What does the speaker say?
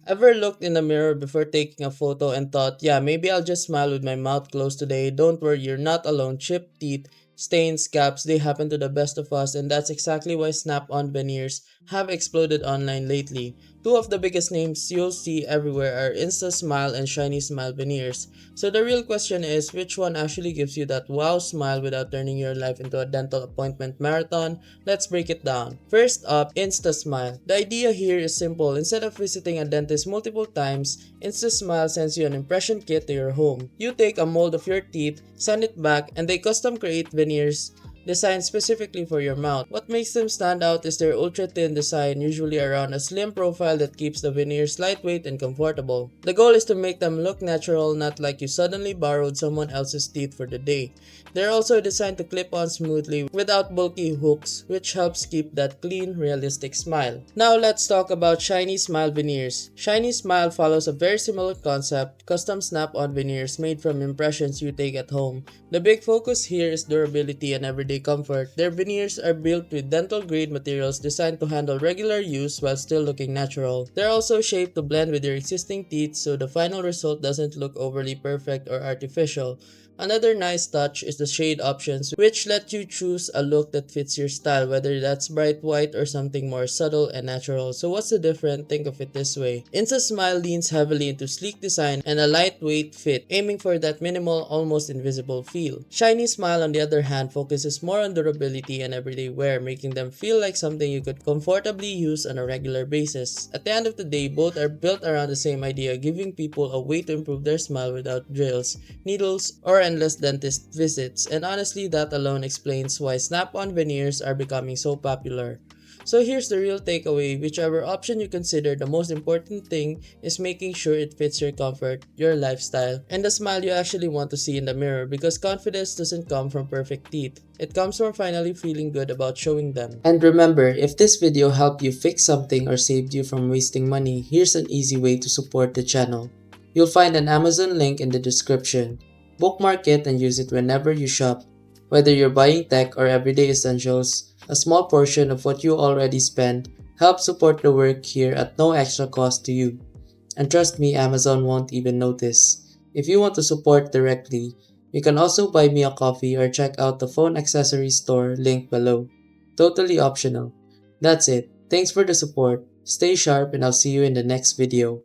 Ever looked in the mirror before taking a photo and thought, yeah, maybe I'll just smile with my mouth closed today? Don't worry, you're not alone. Chipped teeth, stains, gaps, they happen to the best of us, and that's exactly why Snap on veneers have exploded online lately. Two of the biggest names you'll see everywhere are Instasmile and Shiny Smile Veneers. So the real question is, which one actually gives you that wow smile without turning your life into a dental appointment marathon? Let's break it down. First up, Instasmile. The idea here is simple. Instead of visiting a dentist multiple times, Instasmile sends you an impression kit to your home. You take a mold of your teeth, send it back, and they custom create veneers designed specifically for your mouth. What makes them stand out is their ultra thin design, usually around a slim profile that keeps the veneers lightweight and comfortable. The goal is to make them look natural, not like you suddenly borrowed someone else's teeth for the day. They're also designed to clip on smoothly without bulky hooks, which helps keep that clean, realistic smile. Now let's talk about Shiny Smile Veneers. Shiny Smile follows a very similar concept, custom snap-on veneers made from impressions you take at home. The big focus here is durability and everyday comfort. Their veneers are built with dental-grade materials designed to handle regular use while still looking natural. They're also shaped to blend with your existing teeth so the final result doesn't look overly perfect or artificial. Another nice touch is the shade options, which let you choose a look that fits your style, whether that's bright white or something more subtle and natural. So what's the difference? Think of it this way. Instasmile leans heavily into sleek design and a lightweight fit, aiming for that minimal, almost invisible feel. Shiny Smile on the other hand focuses more on durability and everyday wear, making them feel like something you could comfortably use on a regular basis. At the end of the day, both are built around the same idea, giving people a way to improve their smile without drills, needles, or endless dentist visits, and honestly that alone explains why snap-on veneers are becoming so popular. So here's the real takeaway, whichever option you consider, the most important thing is making sure it fits your comfort, your lifestyle, and the smile you actually want to see in the mirror, because confidence doesn't come from perfect teeth. It comes from finally feeling good about showing them. And remember, if this video helped you fix something or saved you from wasting money, here's an easy way to support the channel. You'll find an Amazon link in the description. Bookmark it and use it whenever you shop. Whether you're buying tech or everyday essentials, a small portion of what you already spend helps support the work here at no extra cost to you. And trust me, Amazon won't even notice. If you want to support directly, you can also buy me a coffee or check out the phone accessories store linked below. Totally optional. That's it. Thanks for the support. Stay sharp and I'll see you in the next video.